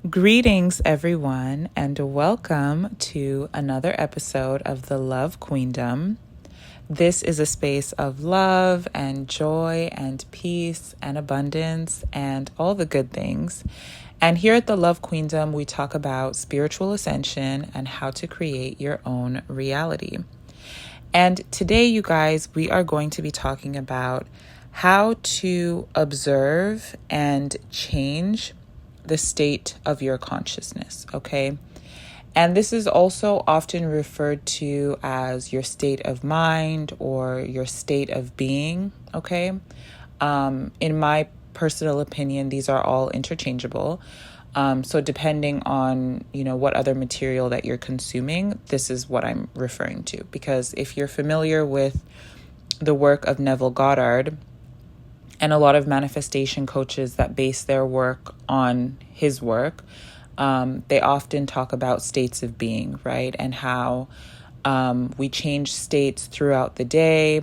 Greetings, everyone, and welcome to another episode of the Love Queendom. This is a space of love and joy and peace and abundance and all the good things. And here at the Love Queendom, we talk about spiritual ascension and how to create your own reality. And today, you guys, we are going to be talking about how to observe and change the state of your consciousness, okay? And this is also often referred to as your state of mind or your state of being, okay? In my personal opinion, these are all interchangeable. So depending on, what other material that you're consuming, this is what I'm referring to. Because if you're familiar with the work of Neville Goddard, and a lot of manifestation coaches that base their work on his work, they often talk about states of being, right? And how we change states throughout the day.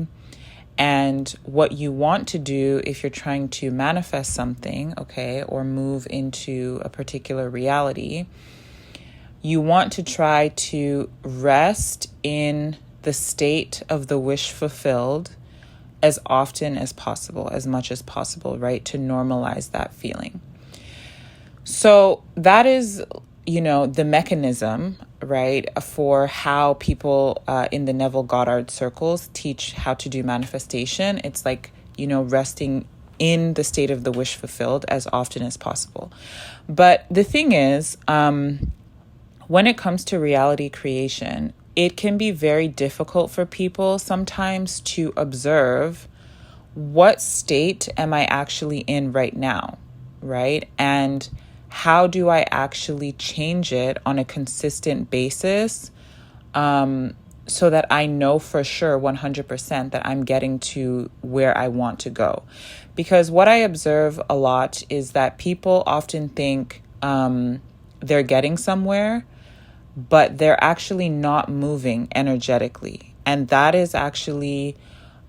And what you want to do if you're trying to manifest something, okay, or move into a particular reality, you want to try to rest in the state of the wish fulfilled as often as possible, as much as possible, right? To normalize that feeling. So that is, the mechanism, right, for how people in the Neville Goddard circles teach how to do manifestation. It's like, resting in the state of the wish fulfilled as often as possible. But the thing is, when it comes to reality creation, it can be very difficult for people sometimes to observe what state am I actually in right now, right? And how do I actually change it on a consistent basis so that I know for sure 100% that I'm getting to where I want to go? Because what I observe a lot is that people often think they're getting somewhere, but they're actually not moving energetically. And that is actually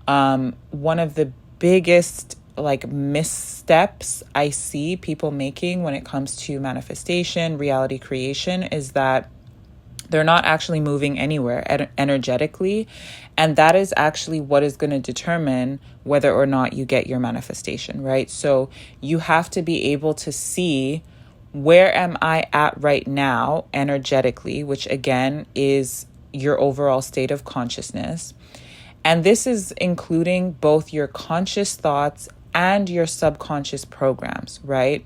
one of the biggest missteps I see people making when it comes to manifestation, reality creation, is that they're not actually moving anywhere energetically. And that is actually what is going to determine whether or not you get your manifestation, right? So you have to be able to see, where am I at right now energetically, which again is your overall state of consciousness. And this is including both your conscious thoughts and your subconscious programs, right?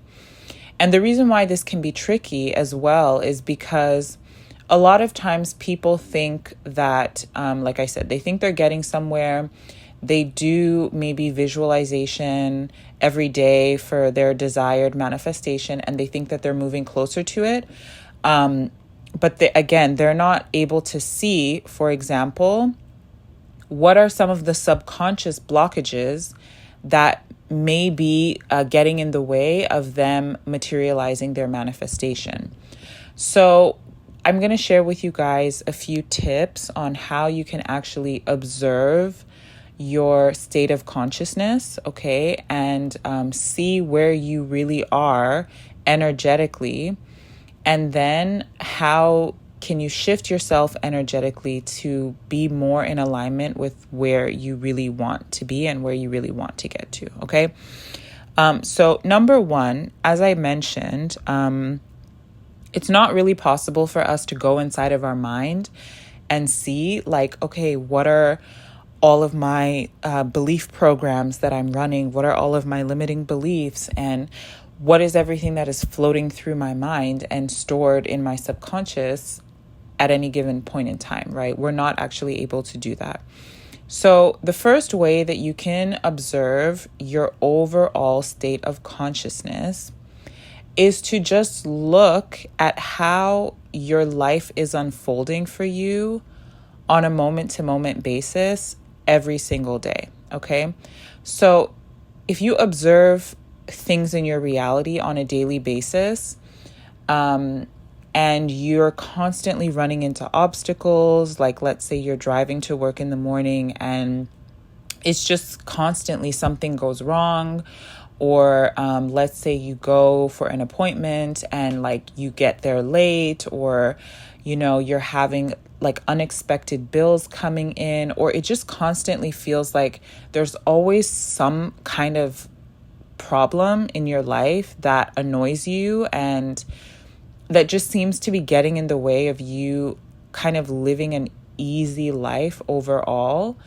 And the reason why this can be tricky as well is because a lot of times people think that, like I said, they think they're getting somewhere. They do maybe visualization every day for their desired manifestation, and they think that they're moving closer to it. But they're not able to see, for example, what are some of the subconscious blockages that may be getting in the way of them materializing their manifestation. So I'm going to share with you guys a few tips on how you can actually observe your state of consciousness, okay, and see where you really are energetically, and then how can you shift yourself energetically to be more in alignment with where you really want to be and where you really want to get to, okay? So number one, as I mentioned, it's not really possible for us to go inside of our mind and see okay, what are all of my belief programs that I'm running? What are all of my limiting beliefs? And what is everything that is floating through my mind and stored in my subconscious at any given point in time, right? We're not actually able to do that. So the first way that you can observe your overall state of consciousness is to just look at how your life is unfolding for you on a moment-to-moment basis every single day, okay? So if you observe things in your reality on a daily basis, and you're constantly running into obstacles, like let's say you're driving to work in the morning and it's just constantly something goes wrong, Or let's say you go for an appointment and like you get there late, or, you're having like unexpected bills coming in, or it just constantly feels like there's always some kind of problem in your life that annoys you and that just seems to be getting in the way of you kind of living an easy life overall,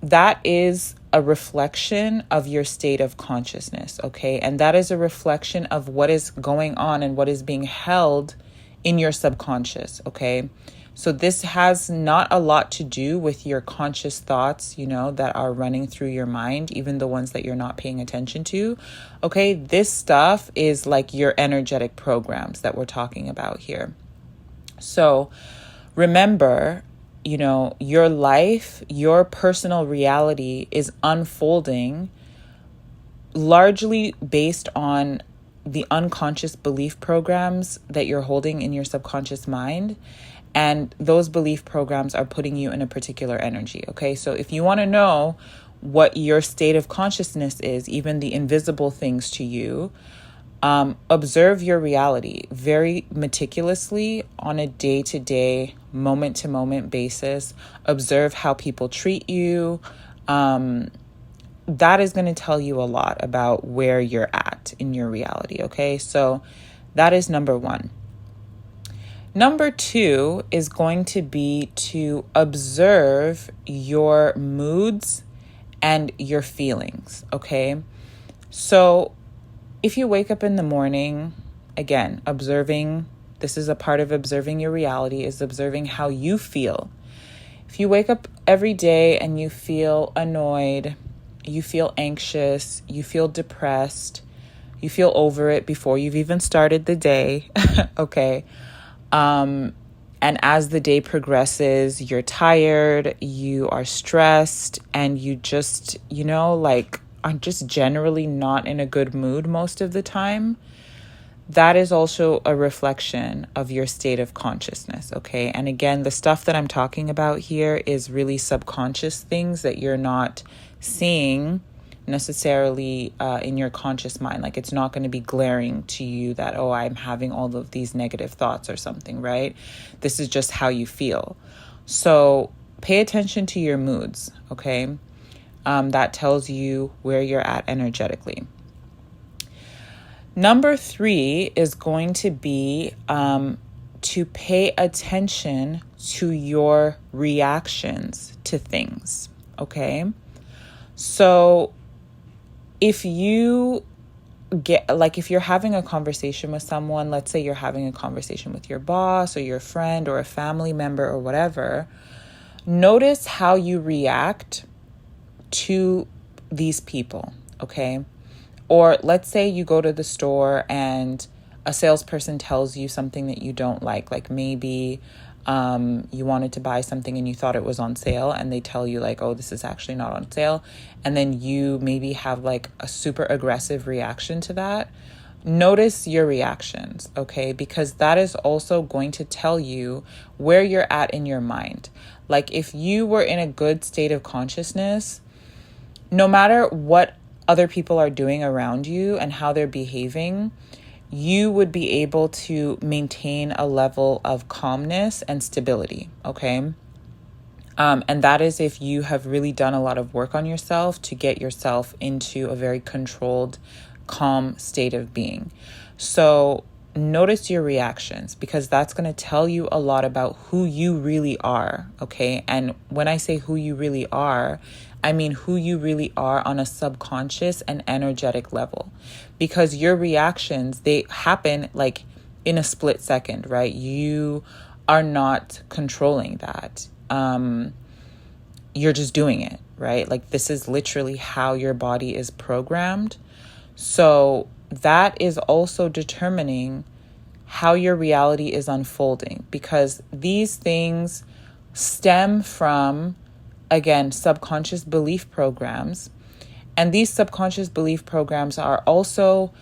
that is a reflection of your state of consciousness, okay? And that is a reflection of what is going on and what is being held in your subconscious, okay? So this has not a lot to do with your conscious thoughts, that are running through your mind, even the ones that you're not paying attention to, okay? This stuff is like your energetic programs that we're talking about here. So remember, your life, your personal reality is unfolding largely based on the unconscious belief programs that you're holding in your subconscious mind. And those belief programs are putting you in a particular energy, okay? So if you want to know what your state of consciousness is, even the invisible things to you, observe your reality very meticulously on a day-to-day, moment-to-moment basis. Observe how people treat you. That is going to tell you a lot about where you're at in your reality, okay? So that is number one. Number two is going to be to observe your moods and your feelings, okay? So if you wake up in the morning, again, observing, this is a part of observing your reality, is observing how you feel. If you wake up every day and you feel annoyed, you feel anxious, you feel depressed, you feel over it before you've even started the day, okay? And as the day progresses, you're tired, you are stressed, and you just, are just generally not in a good mood most of the time. That is also a reflection of your state of consciousness, okay? And again, the stuff that I'm talking about here is really subconscious things that you're not seeing necessarily in your conscious mind. Like, it's not going to be glaring to you that, oh, I'm having all of these negative thoughts or something, right? This is just how you feel. So pay attention to your moods, okay? That tells you where you're at energetically. Number three is going to be to pay attention to your reactions to things, okay? So if you if you're having a conversation with someone, let's say you're having a conversation with your boss or your friend or a family member or whatever, notice how you react to these people, okay? Or let's say you go to the store and a salesperson tells you something that you don't like maybe you wanted to buy something and you thought it was on sale, and they tell you like, oh, this is actually not on sale. And then you maybe have like a super aggressive reaction to that. Notice your reactions, okay? Because that is also going to tell you where you're at in your mind. Like, if you were in a good state of consciousness, no matter what other people are doing around you and how they're behaving, you would be able to maintain a level of calmness and stability, okay? And that is if you have really done a lot of work on yourself to get yourself into a very controlled, calm state of being. So notice your reactions, because that's going to tell you a lot about who you really are, okay? And when I say who you really are, I mean who you really are on a subconscious and energetic level, because your reactions, they happen like in a split second, right? You are not controlling that. You're just doing it, right? Like, this is literally how your body is programmed. So that is also determining how your reality is unfolding, because these things stem from, again, subconscious belief programs. And these subconscious belief programs are also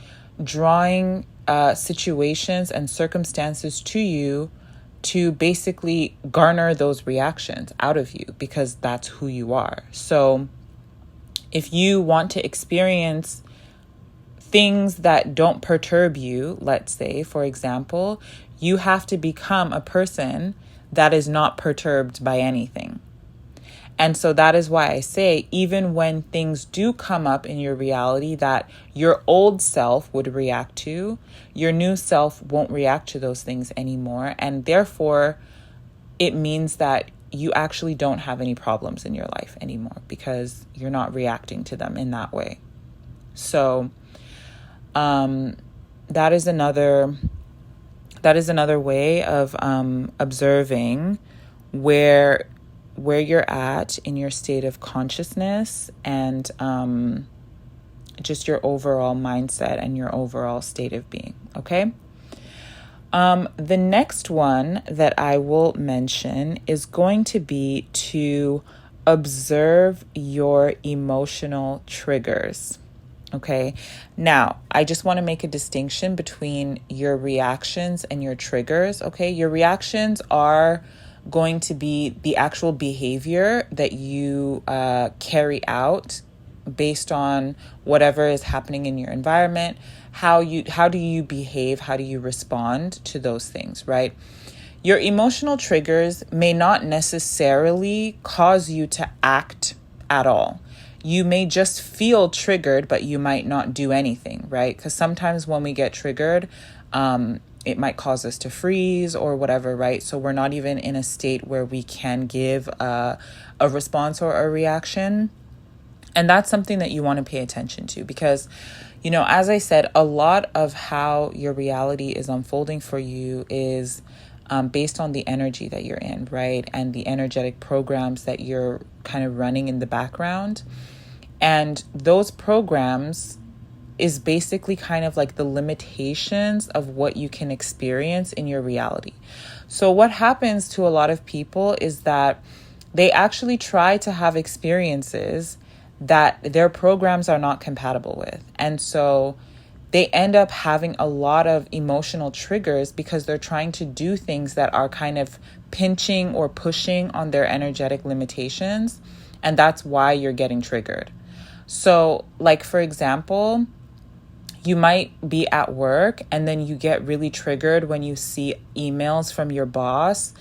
drawing situations and circumstances to you to basically garner those reactions out of you, because that's who you are. So if you want to experience things that don't perturb you, let's say, for example, you have to become a person that is not perturbed by anything. And so that is why I say, even when things do come up in your reality that your old self would react to, your new self won't react to those things anymore. And therefore, it means that you actually don't have any problems in your life anymore because you're not reacting to them in that way. So that is another way of observing where you're at in your state of consciousness and just your overall mindset and your overall state of being. Okay. The next one that I will mention is going to be to observe your emotional triggers. Okay. Now, I just want to make a distinction between your reactions and your triggers. Okay. Your reactions are going to be the actual behavior that you carry out based on whatever is happening in your environment. How do you behave? How do you respond to those things, right? Your emotional triggers may not necessarily cause you to act at all. You may just feel triggered, but you might not do anything, right? Because sometimes when we get triggered, it might cause us to freeze or whatever, right? So we're not even in a state where we can give a response or a reaction. And that's something that you want to pay attention to because, as I said, a lot of how your reality is unfolding for you is based on the energy that you're in, right? And the energetic programs that you're kind of running in the background. And those programs is basically kind of like the limitations of what you can experience in your reality. So what happens to a lot of people is that they actually try to have experiences that their programs are not compatible with. And so they end up having a lot of emotional triggers because they're trying to do things that are kind of pinching or pushing on their energetic limitations. And that's why you're getting triggered. So like, for example, you might be at work and then you get really triggered when you see emails from your boss.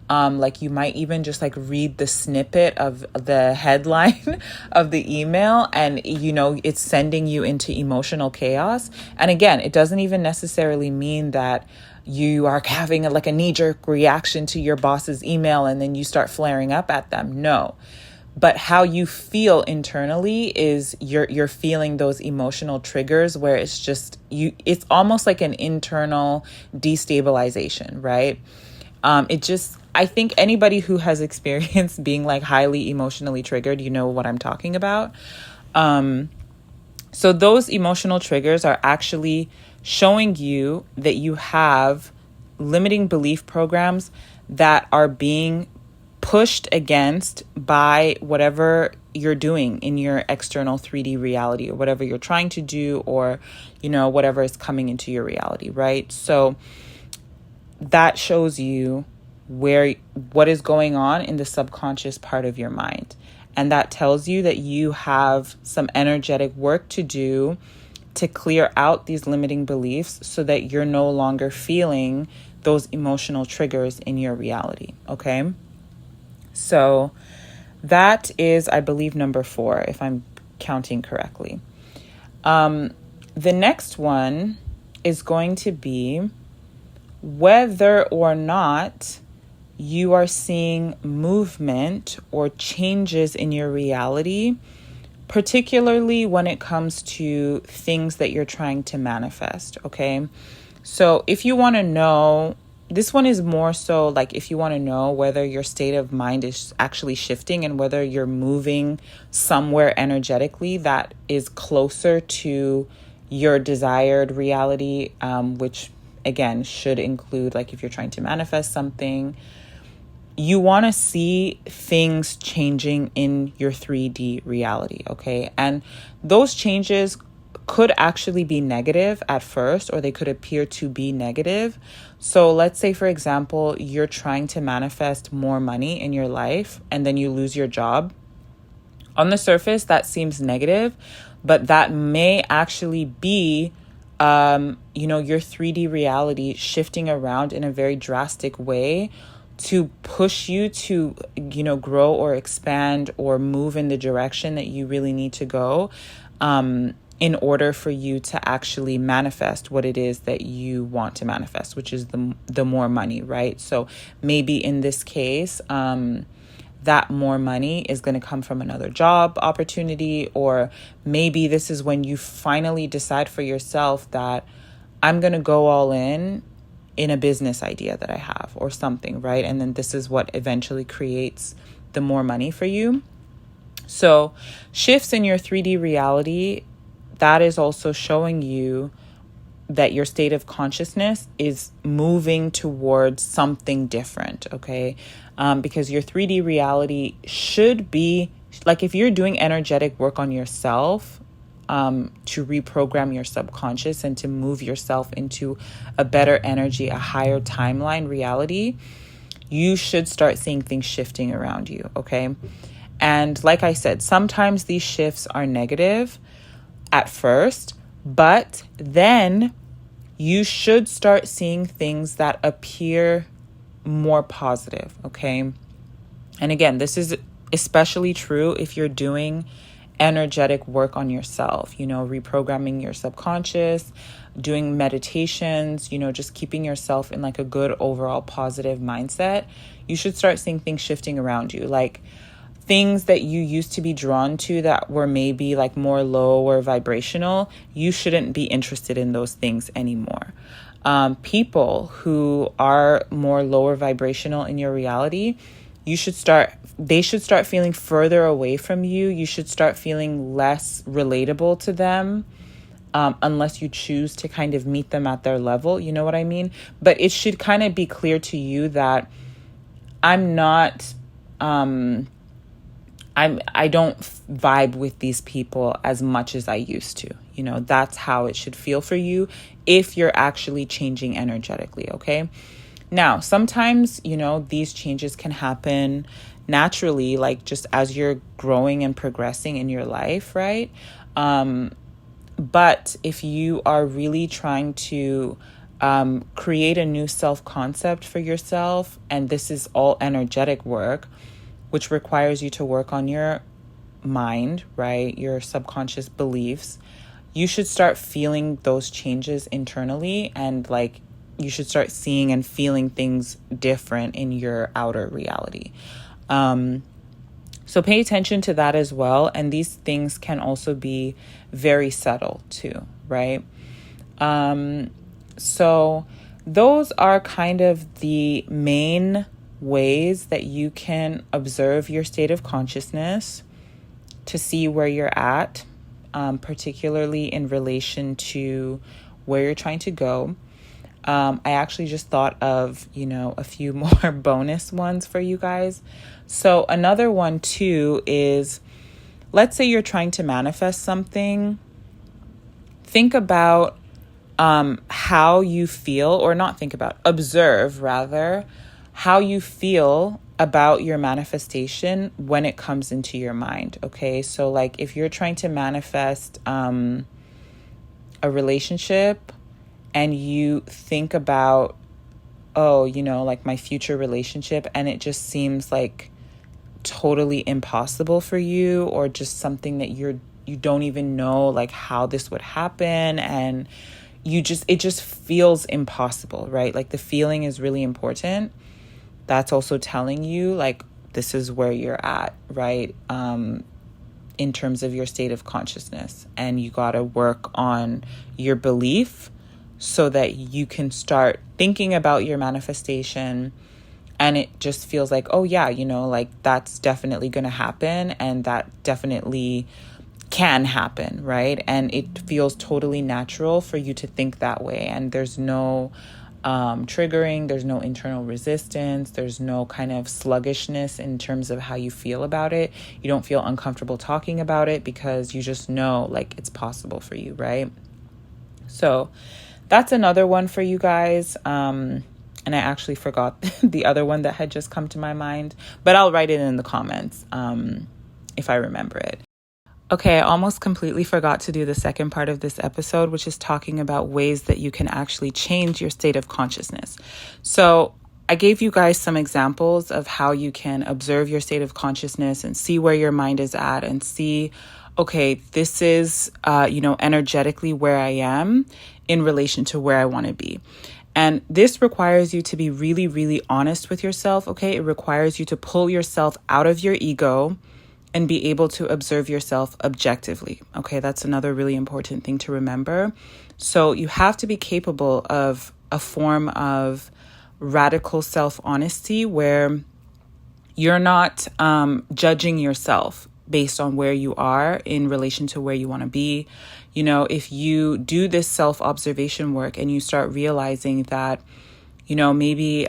Like you might even just like read the snippet of the headline of the email and, it's sending you into emotional chaos. And again, it doesn't even necessarily mean that you are having a knee-jerk reaction to your boss's email and then you start flaring up at them. No. But how you feel internally is you're feeling those emotional triggers where it's just it's almost like an internal destabilization, right? I think anybody who has experienced being like highly emotionally triggered, you know what I'm talking about. So those emotional triggers are actually showing you that you have limiting belief programs that are being pushed against by whatever you're doing in your external 3D reality or whatever you're trying to do or, whatever is coming into your reality, right? So that shows you what is going on in the subconscious part of your mind. And that tells you that you have some energetic work to do to clear out these limiting beliefs so that you're no longer feeling those emotional triggers in your reality, okay? So that is, I believe, number 4, if I'm counting correctly. The next one is going to be whether or not you are seeing movement or changes in your reality, particularly when it comes to things that you're trying to manifest, okay? So if you want to know, this one is more so like if you want to know whether your state of mind is actually shifting and whether you're moving somewhere energetically that is closer to your desired reality, which again should include like if you're trying to manifest something, you want to see things changing in your 3D reality, okay? And those changes could actually be negative at first, or they could appear to be negative. So let's say, for example, you're trying to manifest more money in your life and then you lose your job. On the surface, that seems negative, but that may actually be, your 3D reality shifting around in a very drastic way to push you to, grow or expand or move in the direction that you really need to go, in order for you to actually manifest what it is that you want to manifest, which is the more money, right? So maybe in this case, that more money is going to come from another job opportunity, or maybe this is when you finally decide for yourself that I'm going to go all in a business idea that I have or something, right? And then this is what eventually creates the more money for you. So shifts in your 3D reality, that is also showing you that your state of consciousness is moving towards something different, okay? Because your 3D reality should be, like, if you're doing energetic work on yourself, to reprogram your subconscious and to move yourself into a better energy, a higher timeline reality, you should start seeing things shifting around you, okay? And like I said, sometimes these shifts are negative at first, but then you should start seeing things that appear more positive, okay? And again, this is especially true if you're doing energetic work on yourself, reprogramming your subconscious, doing meditations, just keeping yourself in like a good overall positive mindset. You should start seeing things shifting around you, like things that you used to be drawn to that were maybe like more low or vibrational. You shouldn't be interested in those things anymore. People who are more lower vibrational in your reality, they should start feeling further away from you. You should start feeling less relatable to them, unless you choose to kind of meet them at their level. You know what I mean? But it should kind of be clear to you that I'm not, I don't vibe with these people as much as I used to. That's how it should feel for you if you're actually changing energetically, okay? Now, sometimes, these changes can happen naturally, like just as you're growing and progressing in your life, right? But if you are really trying to create a new self-concept for yourself, and this is all energetic work, which requires you to work on your mind, right? Your subconscious beliefs. You should start feeling those changes internally, and like you should start seeing and feeling things different in your outer reality. So pay attention to that as well. And these things can also be very subtle too, right? So those are kind of the main ways that you can observe your state of consciousness to see where you're at, particularly in relation to where you're trying to go. I actually just thought of, a few more bonus ones for you guys. So another one too is, let's say you're trying to manifest something. Think about how you feel, or not think about, observe rather, how you feel about your manifestation when it comes into your mind. Okay, so like if you're trying to manifest a relationship, and you think about, like my future relationship, and it just seems like totally impossible for you, or just something that you don't even know like how this would happen, and it just feels impossible, right? Like the feeling is really important. That's also telling you like this is where you're at, right? In terms of your state of consciousness, and you got to work on your belief so that you can start thinking about your manifestation, and it just feels like, oh yeah, like that's definitely going to happen, and that definitely can happen, right? And it feels totally natural for you to think that way, and there's no triggering, there's no internal resistance, there's no kind of sluggishness in terms of how you feel about it. You don't feel uncomfortable talking about it because you just know like it's possible for you, right? So that's another one for you guys. And I actually forgot the other one that had just come to my mind, but I'll write it in the comments if I remember it. Okay, I almost completely forgot to do the second part of this episode, which is talking about ways that you can actually change your state of consciousness. So I gave you guys some examples of how you can observe your state of consciousness and see where your mind is at and see, okay, this is, energetically where I am in relation to where I want to be. And this requires you to be really, really honest with yourself, okay? It requires you to pull yourself out of your ego and be able to observe yourself objectively. Okay, that's another really important thing to remember. So you have to be capable of a form of radical self-honesty where you're not judging yourself based on where you are in relation to where you want to be. You know, if you do this self-observation work and you start realizing that, maybe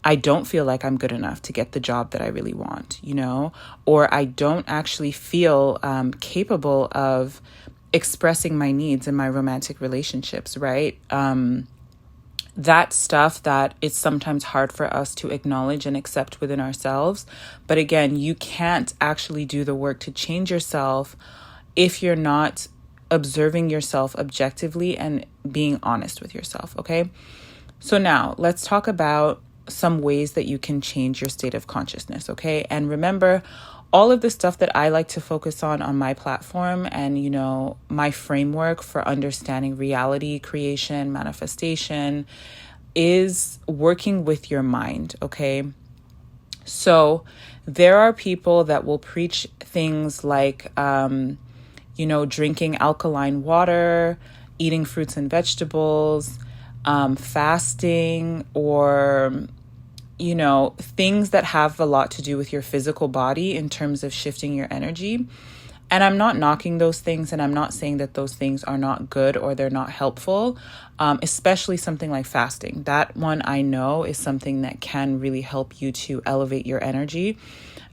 I don't feel like I'm good enough to get the job that I really want, or I don't actually feel capable of expressing my needs in my romantic relationships, right? That stuff that it's sometimes hard for us to acknowledge and accept within ourselves. But again, you can't actually do the work to change yourself if you're not observing yourself objectively and being honest with yourself, okay? So now let's talk about some ways that you can change your state of consciousness, okay? And remember, all of the stuff that I like to focus on my platform and, my framework for understanding reality creation, manifestation is working with your mind, okay? So there are people that will preach things like, drinking alkaline water, eating fruits and vegetables, fasting, or things that have a lot to do with your physical body in terms of shifting your energy. And I'm not knocking those things, and I'm not saying that those things are not good or they're not helpful, especially something like fasting. That one I know is something that can really help you to elevate your energy.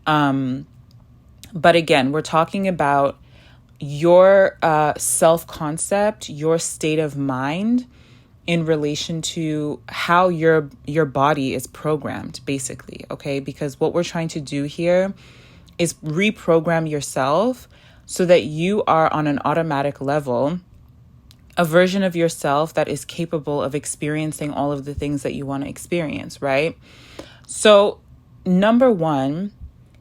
But again, we're talking about your self-concept, your state of mind, in relation to how your body is programmed, basically, okay? Because what we're trying to do here is reprogram yourself so that you are on an automatic level, a version of yourself that is capable of experiencing all of the things that you want to experience, right? So, number one,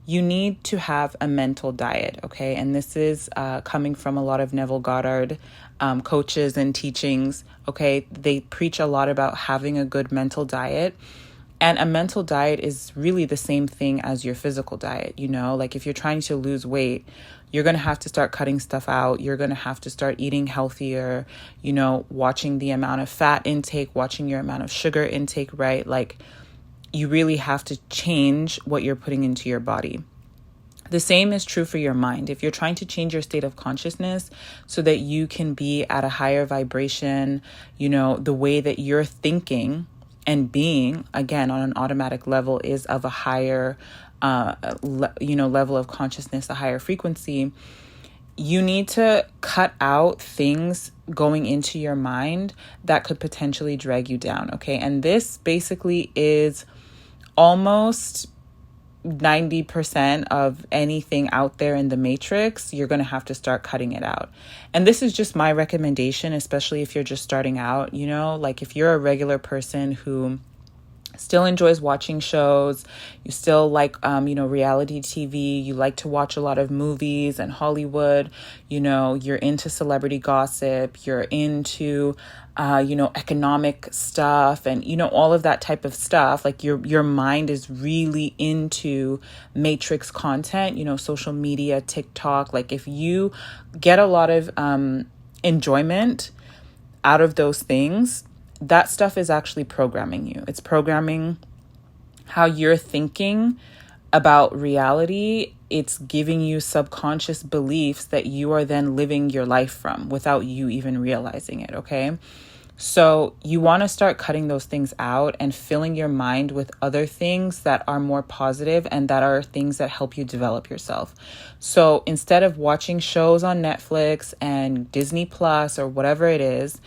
you need to have a mental diet, okay? And this is coming from a lot of Neville Goddard coaches and teachings, okay? They preach a lot about having a good mental diet. And a mental diet is really the same thing as your physical diet, Like if you're trying to lose weight, you're going to have to start cutting stuff out. You're going to have to start eating healthier, watching the amount of fat intake, watching your amount of sugar intake, right? Like you really have to change what you're putting into your body. The same is true for your mind. If you're trying to change your state of consciousness so that you can be at a higher vibration, the way that you're thinking and being, again, on an automatic level is of a higher, level of consciousness, a higher frequency, you need to cut out things going into your mind that could potentially drag you down, okay? And this basically is almost 90% of anything out there in the matrix. You're going to have to start cutting it out. And this is just my recommendation, especially if you're just starting out, like if you're a regular person who still enjoys watching shows, you still like, reality TV, you like to watch a lot of movies and Hollywood, you're into celebrity gossip, you're into, economic stuff and, all of that type of stuff. Like your mind is really into matrix content, social media, TikTok. Like if you get a lot of enjoyment out of those things, that stuff is actually programming you. It's programming how you're thinking about reality. It's giving you subconscious beliefs that you are then living your life from without you even realizing it, okay? So you want to start cutting those things out and filling your mind with other things that are more positive and that are things that help you develop yourself. So instead of watching shows on Netflix and Disney Plus or whatever it is,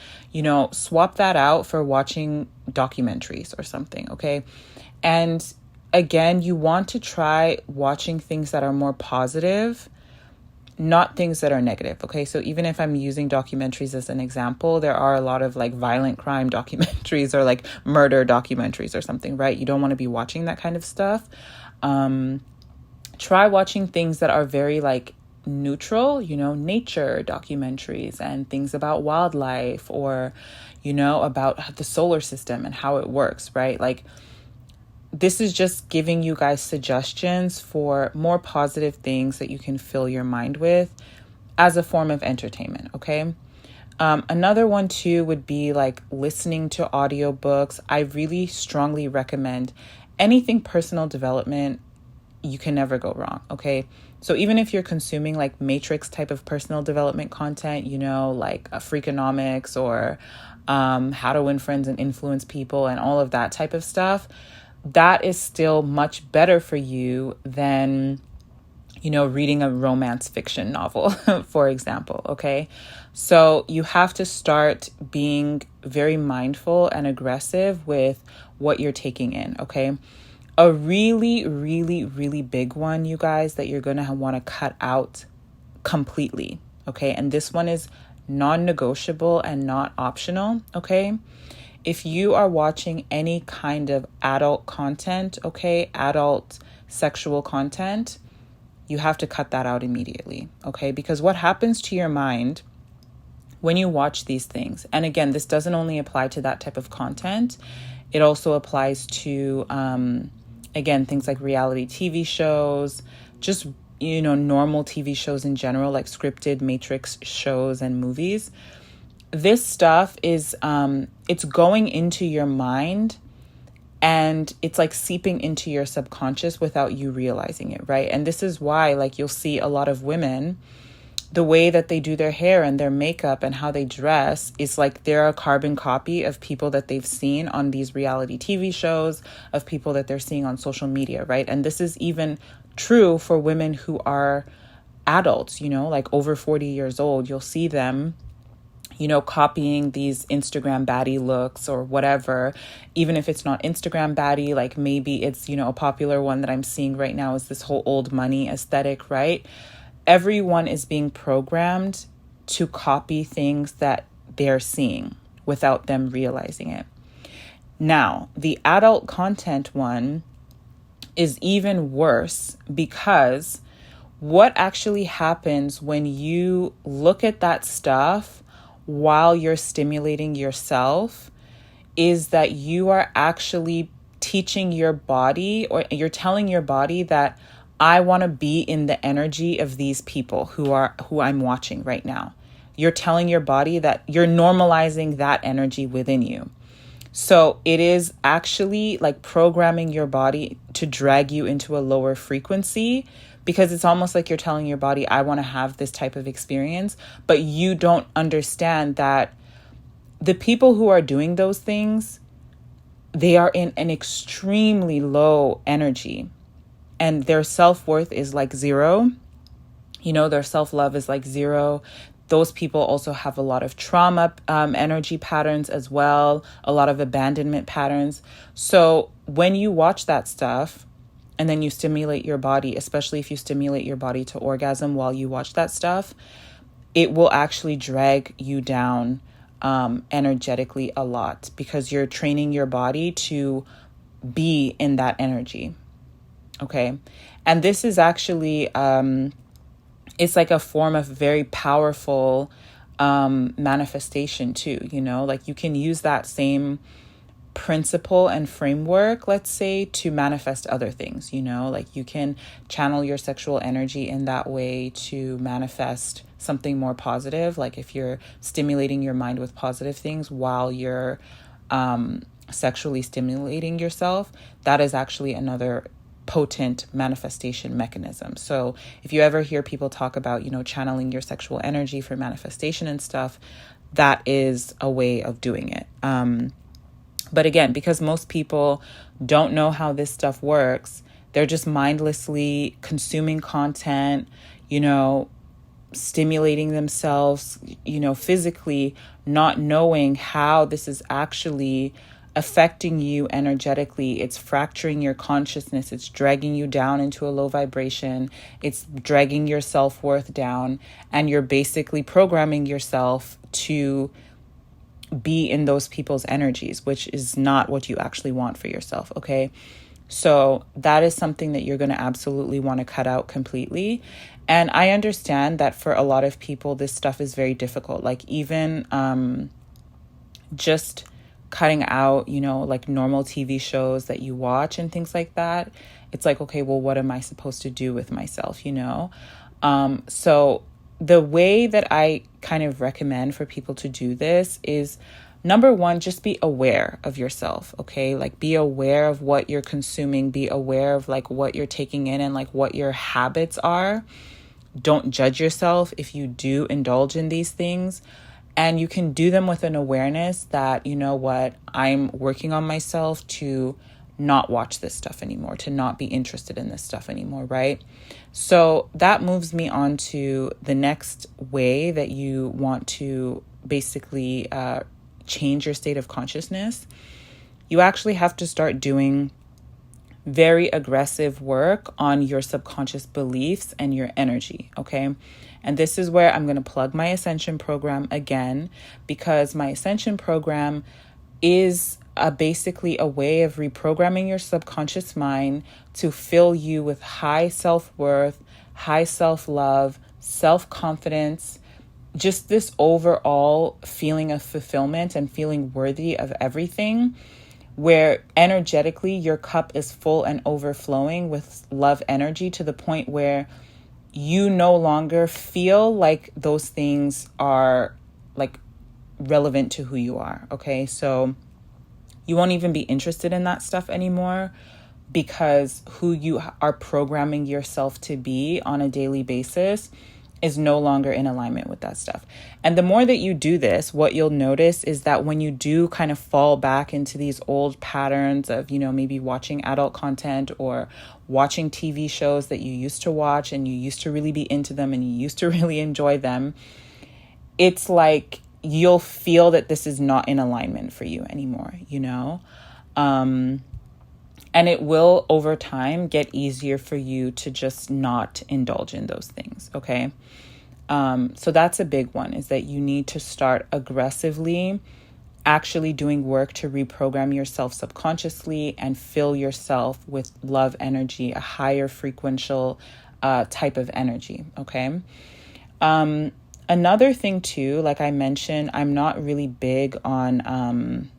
swap that out for watching documentaries or something, okay? And again, you want to try watching things that are more positive not things that are negative. Okay. So even if I'm using documentaries as an example, there are a lot of like violent crime documentaries or like murder documentaries or something, right? You don't want to be watching that kind of stuff. Try watching things that are very like neutral, nature documentaries and things about wildlife or, about the solar system and how it works, right? Like, this is just giving you guys suggestions for more positive things that you can fill your mind with as a form of entertainment, okay? Another one too would be like listening to audiobooks. I really strongly recommend anything personal development. You can never go wrong, okay? So even if you're consuming like matrix type of personal development content, like Freakonomics or how to win friends and influence people and all of that type of stuff, that is still much better for you than, reading a romance fiction novel, for example, okay? So you have to start being very mindful and aggressive with what you're taking in, okay? A really, really, really big one, you guys, that you're going to want to cut out completely, okay? And this one is non-negotiable and not optional, okay? If you are watching any kind of adult content, okay, adult sexual content, you have to cut that out immediately, okay? Because what happens to your mind when you watch these things, and again, this doesn't only apply to that type of content, it also applies to, again, things like reality TV shows, just, normal TV shows in general, like scripted matrix shows and movies. This stuff is, it's going into your mind and it's like seeping into your subconscious without you realizing it, right? And this is why, like, you'll see a lot of women, the way that they do their hair and their makeup and how they dress is like they're a carbon copy of people that they've seen on these reality TV shows, of people that they're seeing on social media, right? And this is even true for women who are adults, like over 40 years old. You'll see them copying these Instagram baddie looks or whatever, even if it's not Instagram baddie, like maybe it's, a popular one that I'm seeing right now is this whole old money aesthetic, right? Everyone is being programmed to copy things that they're seeing without them realizing it. Now, the adult content one is even worse because what actually happens when you look at that stuff while you're stimulating yourself is that you are actually teaching your body, or you're telling your body that I want to be in the energy of these people who I'm watching right now. You're telling your body that you're normalizing that energy within you. So it is actually like programming your body to drag you into a lower frequency, because it's almost like you're telling your body, I want to have this type of experience, but you don't understand that the people who are doing those things, they are in an extremely low energy and their self-worth is like zero. Their self-love is like zero. Those people also have a lot of trauma energy patterns as well, a lot of abandonment patterns. So when you watch that stuff and then you stimulate your body, especially if you stimulate your body to orgasm while you watch that stuff, it will actually drag you down energetically a lot, because you're training your body to be in that energy. Okay. And this is actually, it's like a form of very powerful manifestation too, like you can use that same principle and framework, let's say, to manifest other things, like you can channel your sexual energy in that way to manifest something more positive. Like if you're stimulating your mind with positive things while you're sexually stimulating yourself, that is actually another potent manifestation mechanism. So if you ever hear people talk about, channeling your sexual energy for manifestation and stuff, that is a way of doing it. But again, because most people don't know how this stuff works, they're just mindlessly consuming content, stimulating themselves, physically, not knowing how this is actually affecting you energetically. It's fracturing your consciousness. It's dragging you down into a low vibration. It's dragging your self-worth down. And you're basically programming yourself to be in those people's energies, which is not what you actually want for yourself, okay? So that is something that you're going to absolutely want to cut out completely. And I understand that for a lot of people, this stuff is very difficult. Like even just cutting out, like normal TV shows that you watch and things like that. It's like, okay, well, what am I supposed to do with myself, So the way that I kind of recommend for people to do this is, number one, just be aware of yourself, okay? Like be aware of what you're consuming, be aware of like what you're taking in and like what your habits are. Don't judge yourself if you do indulge in these things. And you can do them with an awareness that, you know what, I'm working on myself to not watch this stuff anymore, to not be interested in this stuff anymore, right? So that moves me on to the next way that you want to basically change your state of consciousness. You actually have to start doing very aggressive work on your subconscious beliefs and your energy, okay? And this is where I'm going to plug my Ascension program again, because my Ascension program is basically a way of reprogramming your subconscious mind to fill you with high self-worth, high self-love, self-confidence, just this overall feeling of fulfillment and feeling worthy of everything, where energetically your cup is full and overflowing with love energy to the point where you no longer feel like those things are like relevant to who you are. Okay. So you won't even be interested in that stuff anymore, because who you are programming yourself to be on a daily basis is no longer in alignment with that stuff. And the more that you do this, what you'll notice is that when you do kind of fall back into these old patterns of, maybe watching adult content or watching TV shows that you used to watch and you used to really be into them and you used to really enjoy them, it's like you'll feel that this is not in alignment for you anymore, and it will, over time, get easier for you to just not indulge in those things, okay? So that's a big one, is that you need to start aggressively actually doing work to reprogram yourself subconsciously and fill yourself with love energy, a higher frequential type of energy, okay? Another thing too, like I mentioned, I'm not really big on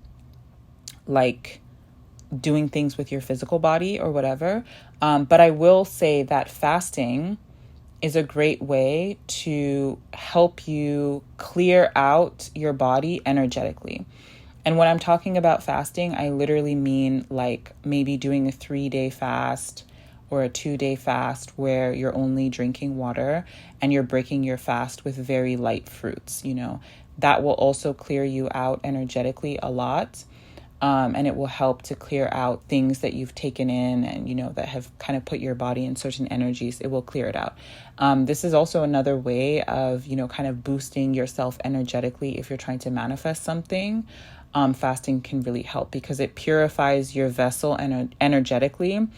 doing things with your physical body or whatever. But I will say that fasting is a great way to help you clear out your body energetically. And when I'm talking about fasting, I literally mean like maybe doing a 3-day fast or a 2-day fast where you're only drinking water and you're breaking your fast with very light fruits, that will also clear you out energetically a lot. And it will help to clear out things that you've taken in and, that have kind of put your body in certain energies. It will clear it out. This is also another way of, kind of boosting yourself energetically. If you're trying to manifest something, fasting can really help because it purifies your vessel energetically.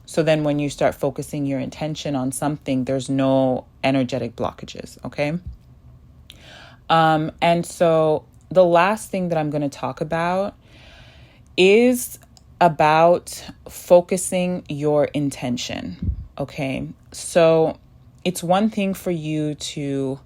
So then when you start focusing your intention on something, there's no energetic blockages. Okay. And so the last thing that I'm going to talk about is about focusing your intention. Okay. So it's one thing for you to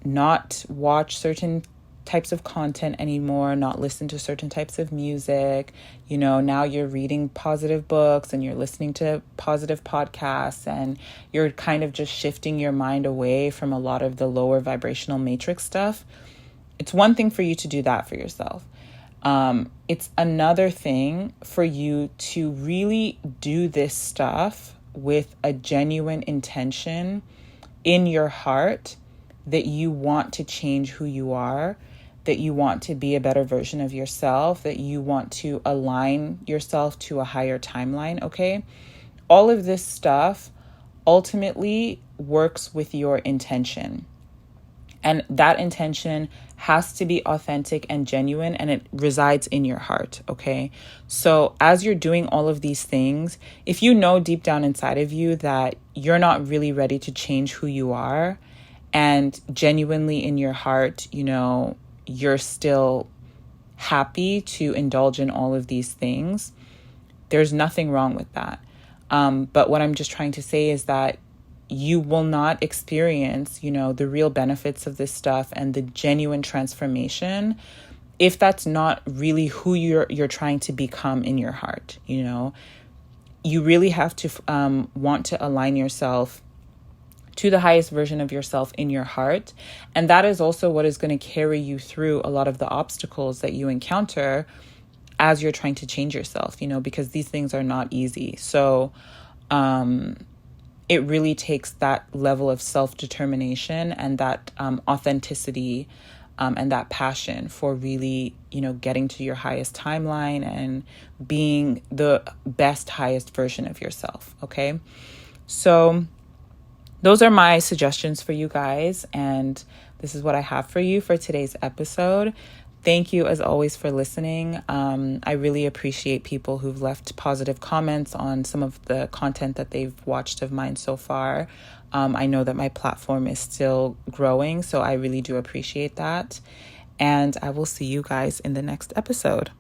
not watch certain types of content anymore, not listen to certain types of music. Now you're reading positive books and you're listening to positive podcasts and you're kind of just shifting your mind away from a lot of the lower vibrational matrix stuff. It's one thing for you to do that for yourself. It's another thing for you to really do this stuff with a genuine intention in your heart that you want to change who you are, that you want to be a better version of yourself, that you want to align yourself to a higher timeline, okay? All of this stuff ultimately works with your intention. And that intention has to be authentic and genuine, and it resides in your heart, okay? So as you're doing all of these things, if you know deep down inside of you that you're not really ready to change who you are, and genuinely in your heart, you're still happy to indulge in all of these things, there's nothing wrong with that. But what I'm just trying to say is that you will not experience, the real benefits of this stuff and the genuine transformation if that's not really who you're trying to become in your heart. You really have to want to align yourself to the highest version of yourself in your heart. And that is also what is going to carry you through a lot of the obstacles that you encounter as you're trying to change yourself, because these things are not easy. So, it really takes that level of self-determination and that authenticity and that passion for really, getting to your highest timeline and being the best, highest version of yourself. Okay. So those are my suggestions for you guys. And this is what I have for you for today's episode. Thank you, as always, for listening. I really appreciate people who've left positive comments on some of the content that they've watched of mine so far. I know that my platform is still growing, so I really do appreciate that. And I will see you guys in the next episode.